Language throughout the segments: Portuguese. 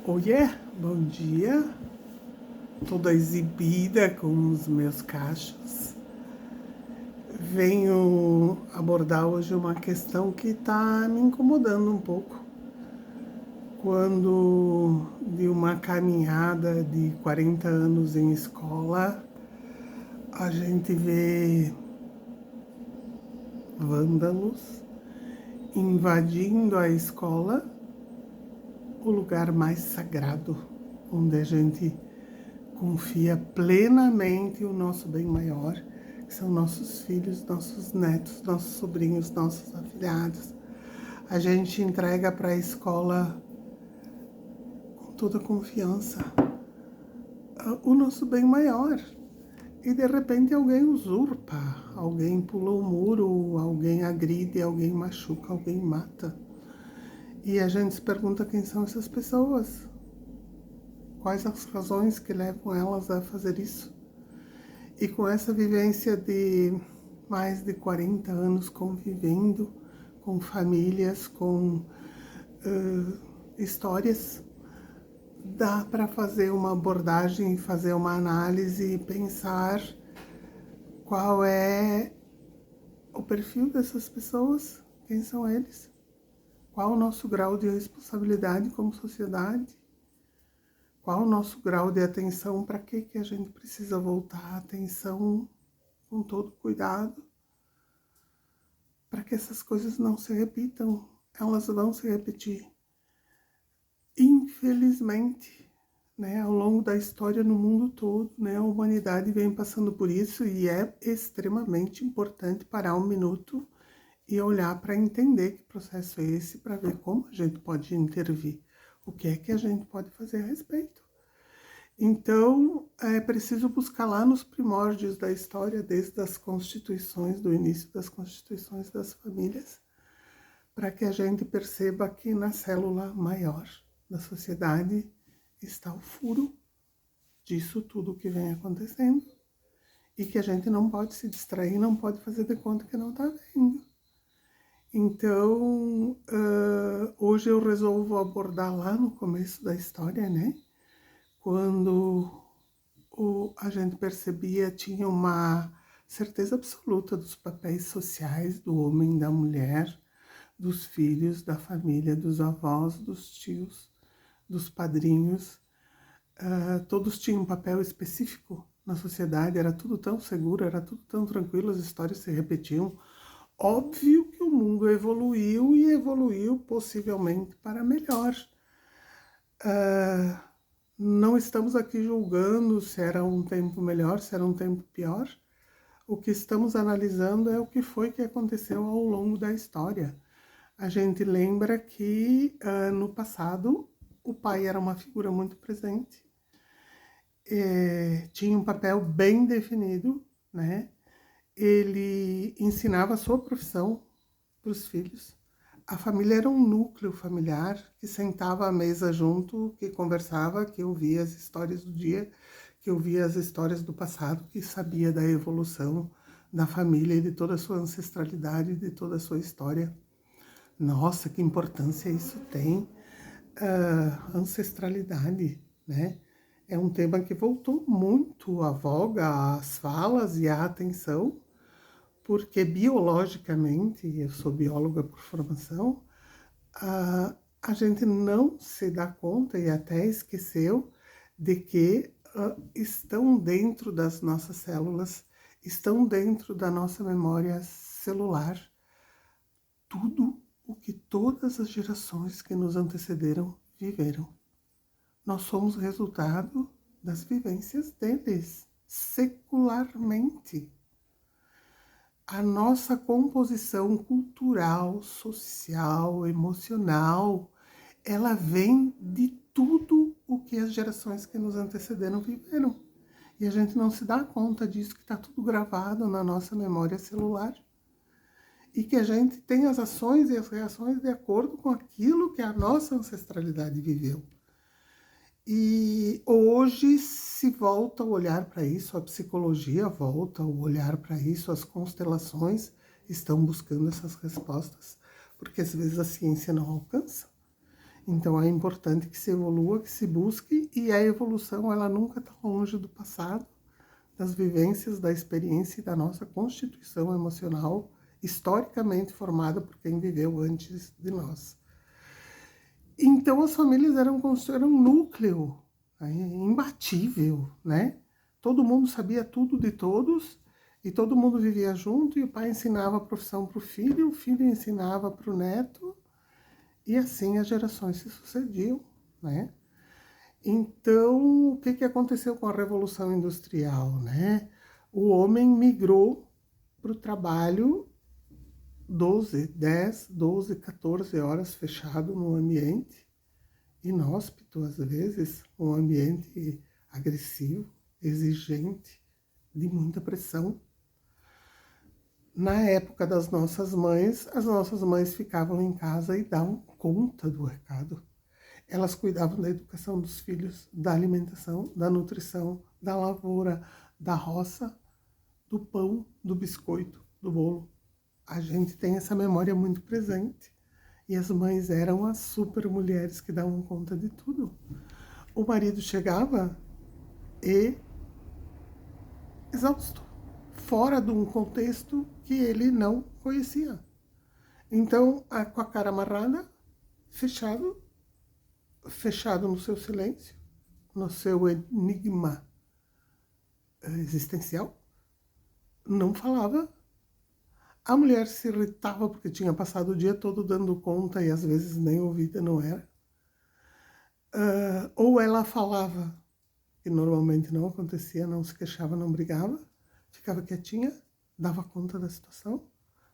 Oiê, bom dia. Toda exibida com os meus cachos. Venho abordar hoje uma questão que está me incomodando um pouco. Quando de uma caminhada de 40 anos em escola, a gente vê vândalos invadindo a escola, o lugar mais sagrado, onde a gente confia plenamente o nosso bem maior, que são nossos filhos, nossos netos, nossos sobrinhos, nossos afilhados. A gente entrega para a escola com toda confiança o nosso bem maior. E de repente alguém usurpa, alguém pula o muro, alguém agride, alguém machuca, alguém mata. E a gente se pergunta quem são essas pessoas. Quais as razões que levam elas a fazer isso? E com essa vivência de mais de 40 anos convivendo com famílias, com histórias, dá para fazer uma abordagem, fazer uma análise e pensar qual é o perfil dessas pessoas, quem são eles, qual o nosso grau de responsabilidade como sociedade, qual o nosso grau de atenção, para que a gente precisa voltar a atenção com todo cuidado, para que essas coisas não se repitam. Elas vão se repetir. Infelizmente, né, ao longo da história no mundo todo, né, a humanidade vem passando por isso e é extremamente importante parar um minuto e olhar para entender que processo é esse, para ver como a gente pode intervir, o que é que a gente pode fazer a respeito. Então, é preciso buscar lá nos primórdios da história, desde as constituições, do início das constituições das famílias, para que a gente perceba que na célula maior da sociedade está o furo disso tudo que vem acontecendo e que a gente não pode se distrair, não pode fazer de conta que não está vendo. Então, hoje eu resolvo abordar lá no começo da história, né? Quando a gente percebia, tinha uma certeza absoluta dos papéis sociais do homem, da mulher, dos filhos, da família, dos avós, dos tios, dos padrinhos. Todos tinham um papel específico na sociedade, era tudo tão seguro, era tudo tão tranquilo, as histórias se repetiam. Óbvio que o mundo evoluiu e evoluiu possivelmente para melhor. Não estamos aqui julgando se era um tempo melhor, se era um tempo pior. O que estamos analisando é o que foi que aconteceu ao longo da história. A gente lembra que no passado o pai era uma figura muito presente, tinha um papel bem definido, né? Ele ensinava a sua profissão para os filhos. A família era um núcleo familiar que sentava à mesa junto, que conversava, que ouvia as histórias do dia, que ouvia as histórias do passado, que sabia da evolução da família e de toda a sua ancestralidade, de toda a sua história. Nossa, que importância isso tem, ancestralidade, né? É um tema que voltou muito à voga, às falas e à atenção, porque biologicamente, eu sou bióloga por formação, a gente não se dá conta e até esqueceu de que estão dentro das nossas células, estão dentro da nossa memória celular, tudo o que todas as gerações que nos antecederam viveram. Nós somos resultado das vivências deles, secularmente. A nossa composição cultural, social, emocional, ela vem de tudo o que as gerações que nos antecederam viveram. E a gente não se dá conta disso, que está tudo gravado na nossa memória celular. E que a gente tem as ações e as reações de acordo com aquilo que a nossa ancestralidade viveu. E hoje se volta a olhar para isso, a psicologia volta a olhar para isso, as constelações estão buscando essas respostas, porque às vezes a ciência não alcança. Então é importante que se evolua, que se busque, e a evolução ela nunca está longe do passado, das vivências, da experiência e da nossa constituição emocional, historicamente formada por quem viveu antes de nós. Então as famílias eram um núcleo, né, imbatível, né? Todo mundo sabia tudo de todos e todo mundo vivia junto, e o pai ensinava a profissão para o filho ensinava para o neto, e assim as gerações se sucediam, né? Então, o que aconteceu com a Revolução Industrial, né? O homem migrou para o trabalho 12, 14 horas fechado num ambiente inóspito, às vezes, um ambiente agressivo, exigente, de muita pressão. Na época das nossas mães, as nossas mães ficavam em casa e davam conta do recado. Elas cuidavam da educação dos filhos, da alimentação, da nutrição, da lavoura, da roça, do pão, do biscoito, do bolo. A gente tem essa memória muito presente. E as mães eram as super mulheres que davam conta de tudo. O marido chegava e exausto, fora de um contexto que ele não conhecia. Então, com a cara amarrada, fechado no seu silêncio, no seu enigma existencial, não falava. A mulher se irritava porque tinha passado o dia todo dando conta e às vezes nem ouvida não era. Ou ela falava, que normalmente não acontecia, não se queixava, não brigava, ficava quietinha, dava conta da situação,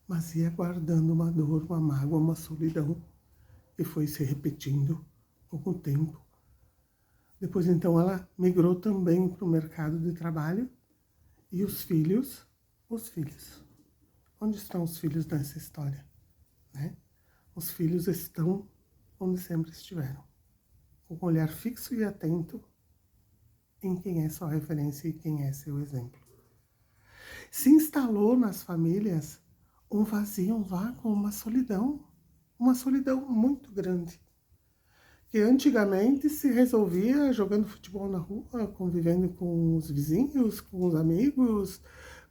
mas ia guardando uma dor, uma mágoa, uma solidão que foi se repetindo com o tempo. Depois, então, ela migrou também para o mercado de trabalho. E os filhos. Onde estão os filhos nessa história? Né? Os filhos estão onde sempre estiveram, com um olhar fixo e atento em quem é sua referência e quem é seu exemplo. Se instalou nas famílias um vazio, um vácuo, uma solidão muito grande, que antigamente se resolvia jogando futebol na rua, convivendo com os vizinhos, com os amigos,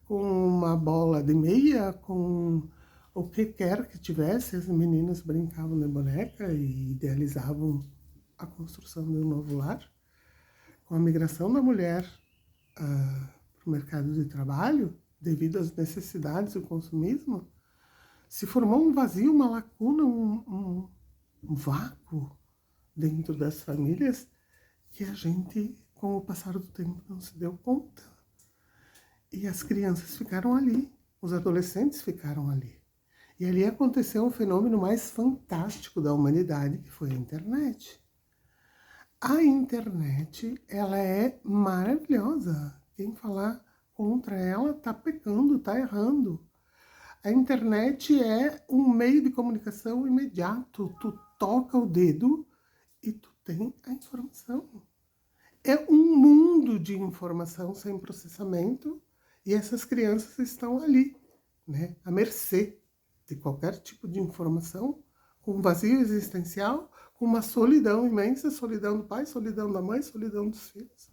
com uma bola de meia, com o que quer que tivesse. As meninas brincavam de boneca e idealizavam a construção de um novo lar. Com a migração da mulher para o mercado de trabalho, devido às necessidades do consumismo, se formou um vazio, uma lacuna, um vácuo dentro das famílias que a gente, com o passar do tempo, não se deu conta. E as crianças ficaram ali, os adolescentes ficaram ali. E ali aconteceu um fenômeno mais fantástico da humanidade, que foi a internet. A internet, ela é maravilhosa. Quem falar contra ela está pecando, está errando. A internet é um meio de comunicação imediato. Tu toca o dedo e tu tem a informação. É um mundo de informação sem processamento e essas crianças estão ali, né, à mercê de qualquer tipo de informação, com um vazio existencial, com uma solidão imensa, solidão do pai, solidão da mãe, solidão dos filhos.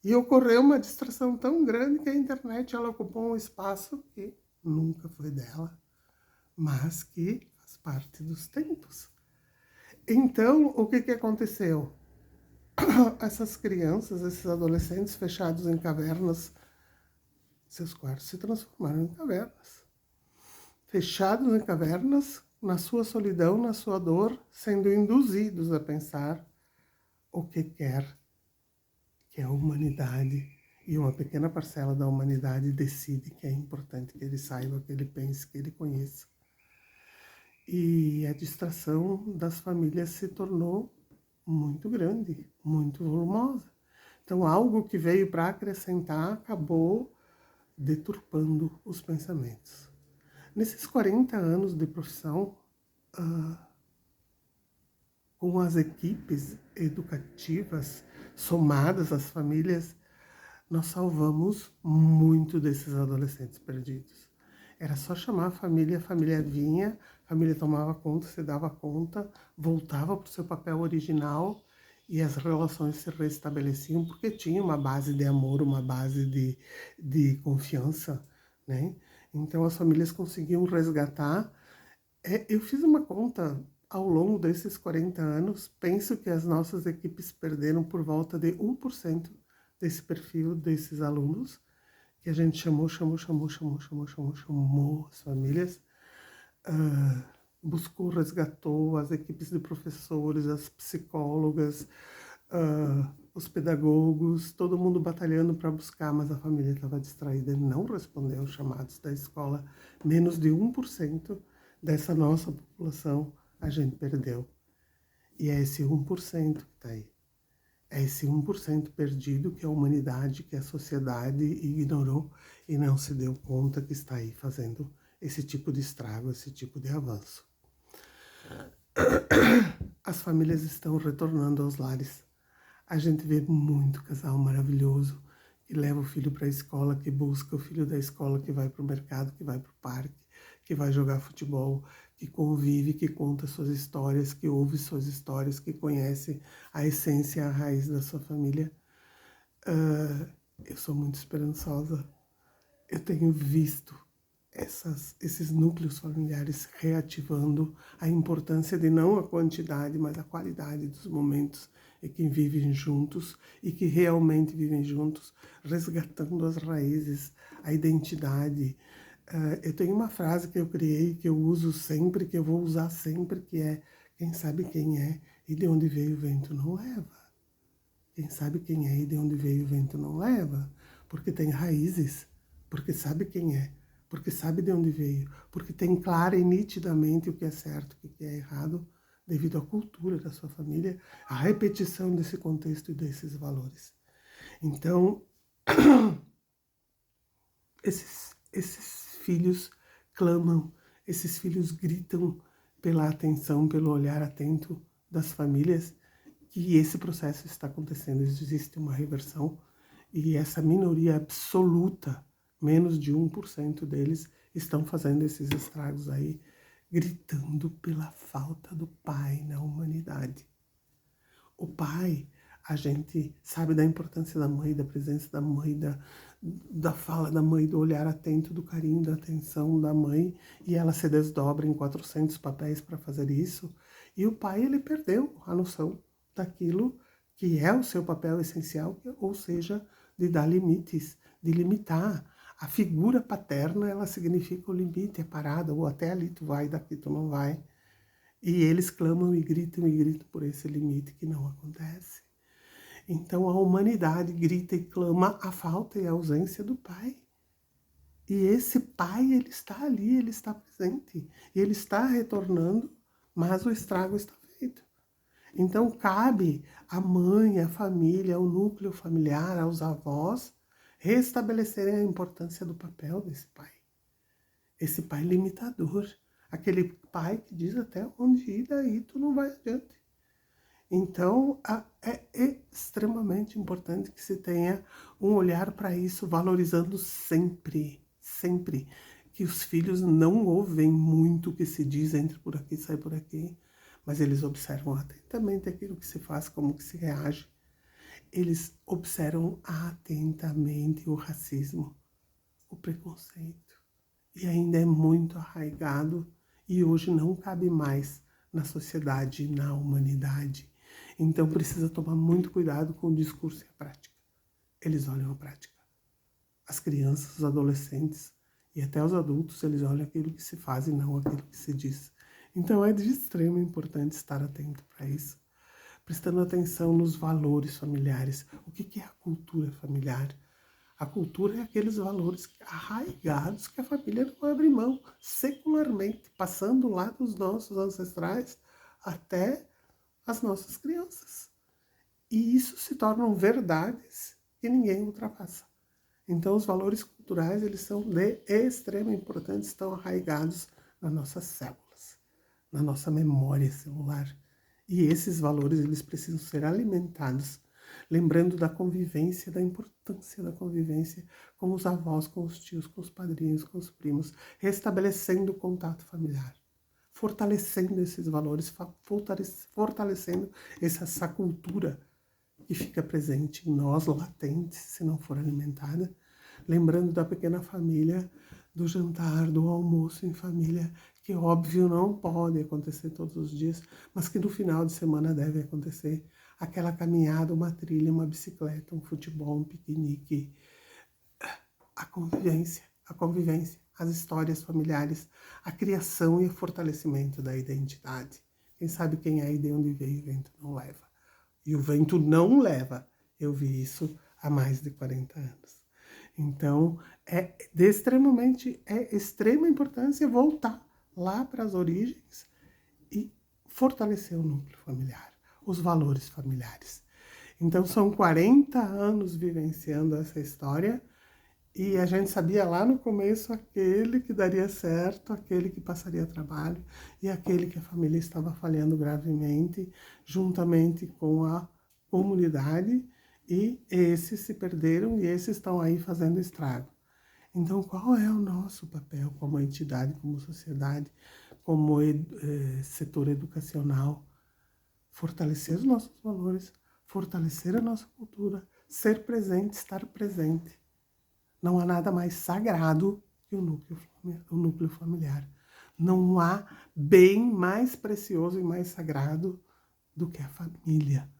E ocorreu uma distração tão grande que a internet ela ocupou um espaço que nunca foi dela, mas que faz parte dos tempos. Então, o que aconteceu? Essas crianças, esses adolescentes fechados em cavernas, seus quartos se transformaram em cavernas. Fechados em cavernas, na sua solidão, na sua dor, sendo induzidos a pensar o que quer que a humanidade, e uma pequena parcela da humanidade decide que é importante que ele saiba, que ele pense, que ele conheça. E a distração das famílias se tornou muito grande, muito volumosa. Então, algo que veio para acrescentar acabou deturpando os pensamentos. Nesses 40 anos de profissão, com as equipes educativas somadas às famílias, nós salvamos muito desses adolescentes perdidos. Era só chamar a família vinha, família tomava conta, se dava conta, voltava para o seu papel original e as relações se restabeleciam porque tinha uma base de amor, uma base de confiança, né? Então as famílias conseguiam resgatar. Eu fiz uma conta ao longo desses 40 anos, penso que as nossas equipes perderam por volta de 1% desse perfil desses alunos, que a gente chamou as famílias, buscou, resgatou as equipes de professores, as psicólogas, os pedagogos, todo mundo batalhando para buscar, mas a família estava distraída e não respondeu aos chamados da escola. Menos de 1% dessa nossa população a gente perdeu. E é esse 1% que está aí. É esse 1% perdido que a humanidade, que a sociedade ignorou e não se deu conta que está aí fazendo esse tipo de estrago, esse tipo de avanço. As famílias estão retornando aos lares. A gente vê muito casal maravilhoso que leva o filho para a escola, que busca o filho da escola, que vai para o mercado, que vai para o parque, que vai jogar futebol, que convive, que conta suas histórias, que ouve suas histórias, que conhece a essência, a raiz da sua família. Eu sou muito esperançosa. Eu tenho visto esses núcleos familiares reativando a importância de não a quantidade, mas a qualidade dos momentos em que vivem juntos e que realmente vivem juntos, resgatando as raízes, a identidade. Eu tenho uma frase que eu criei, que eu uso sempre, que eu vou usar sempre, que é: quem sabe quem é e de onde veio o vento não leva. Quem sabe quem é e de onde veio o vento não leva, porque tem raízes, porque sabe quem é, porque sabe de onde veio, porque tem clara e nitidamente o que é certo e o que é errado, devido à cultura da sua família, à repetição desse contexto e desses valores. Então, esses filhos clamam, esses filhos gritam pela atenção, pelo olhar atento das famílias, que esse processo está acontecendo, existe uma reversão, e essa minoria absoluta, menos de 1% deles, estão fazendo esses estragos aí, gritando pela falta do pai na humanidade. O pai, a gente sabe da importância da mãe, da presença da mãe, da fala da mãe, do olhar atento, do carinho, da atenção da mãe, e ela se desdobra em 400 papéis para fazer isso. E o pai, ele perdeu a noção daquilo que é o seu papel essencial, ou seja, de dar limites, de limitar. A figura paterna, ela significa o limite, é parada, ou até ali tu vai, daqui tu não vai. E eles clamam e gritam por esse limite que não acontece. Então a humanidade grita e clama a falta e a ausência do pai. E esse pai, ele está ali, ele está presente. E ele está retornando, mas o estrago está feito. Então cabe à mãe, à família, ao núcleo familiar, aos avós, restabelecerem a importância do papel desse pai. Esse pai limitador. Aquele pai que diz até onde ir, daí tu não vai adiante. Então, é extremamente importante que se tenha um olhar para isso, valorizando sempre, sempre, que os filhos não ouvem muito o que se diz, entre por aqui, sai por aqui, mas eles observam atentamente aquilo que se faz, como que se reage. Eles observam atentamente o racismo, o preconceito, e ainda é muito arraigado e hoje não cabe mais na sociedade, na humanidade. Então precisa tomar muito cuidado com o discurso e a prática. Eles olham a prática. As crianças, os adolescentes e até os adultos, eles olham aquilo que se faz e não aquilo que se diz. Então é de extrema importância estar atento para isso, prestando atenção nos valores familiares. O que é a cultura familiar? A cultura é aqueles valores arraigados que a família não abre mão, secularmente, passando lá dos nossos ancestrais até as nossas crianças. E isso se tornam verdades que ninguém ultrapassa. Então, os valores culturais, eles são de extrema importância, estão arraigados nas nossas células, na nossa memória celular. E esses valores, eles precisam ser alimentados, lembrando da convivência, da importância da convivência com os avós, com os tios, com os padrinhos, com os primos, restabelecendo o contato familiar, fortalecendo esses valores, fortalecendo essa cultura que fica presente em nós, latente, se não for alimentada. Lembrando da pequena família, do jantar, do almoço em família, que óbvio não pode acontecer todos os dias, mas que no final de semana deve acontecer. Aquela caminhada, uma trilha, uma bicicleta, um futebol, um piquenique, a convivência, as histórias familiares, a criação e o fortalecimento da identidade. Quem sabe quem é e de onde veio, o vento não leva. E o vento não leva. Eu vi isso há mais de 40 anos. Então, é de extrema importância voltar lá para as origens e fortalecer o núcleo familiar, os valores familiares. Então, são 40 anos vivenciando essa história e a gente sabia lá no começo aquele que daria certo, aquele que passaria trabalho e aquele que a família estava falhando gravemente, juntamente com a comunidade, e esses se perderam e esses estão aí fazendo estrago. Então, qual é o nosso papel como entidade, como sociedade, como setor educacional? Fortalecer os nossos valores, fortalecer a nossa cultura, ser presente, estar presente. Não há nada mais sagrado que o núcleo familiar. Não há bem mais precioso e mais sagrado do que a família,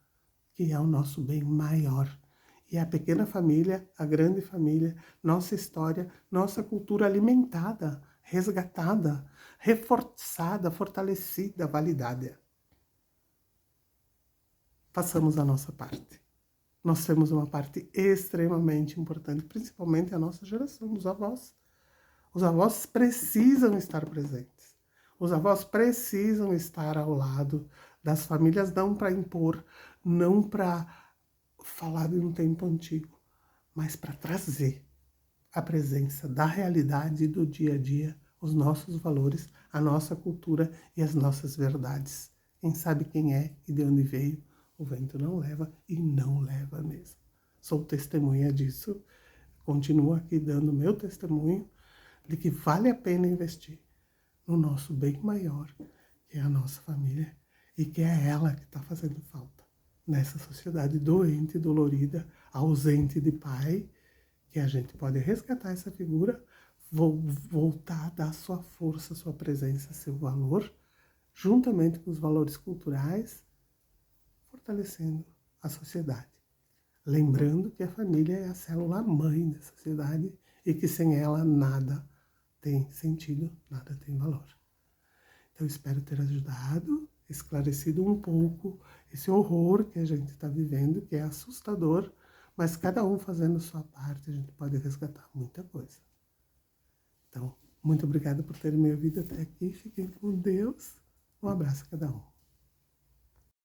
que é o nosso bem maior. E a pequena família, a grande família, nossa história, nossa cultura alimentada, resgatada, reforçada, fortalecida, validada. Façamos a nossa parte. Nós temos uma parte extremamente importante, principalmente a nossa geração, os avós. Os avós precisam estar presentes. Os avós precisam estar ao lado das famílias, não para impor, não para falar de um tempo antigo, mas para trazer a presença da realidade do dia a dia, os nossos valores, a nossa cultura e as nossas verdades. Quem sabe quem é e de onde veio, o vento não leva e não leva mesmo. Sou testemunha disso, continuo aqui dando meu testemunho de que vale a pena investir no nosso bem maior, que é a nossa família, e que é ela que está fazendo falta nessa sociedade doente, dolorida, ausente de pai, que a gente pode resgatar essa figura, voltar a dar sua força, sua presença, seu valor, juntamente com os valores culturais, fortalecendo a sociedade. Lembrando que a família é a célula-mãe da sociedade e que sem ela nada tem sentido, nada tem valor. Então, espero ter ajudado, esclarecido um pouco esse horror que a gente está vivendo, que é assustador, mas cada um fazendo sua parte, a gente pode resgatar muita coisa. Então, muito obrigada por terem me ouvido até aqui. Fiquem com Deus. Um abraço a cada um.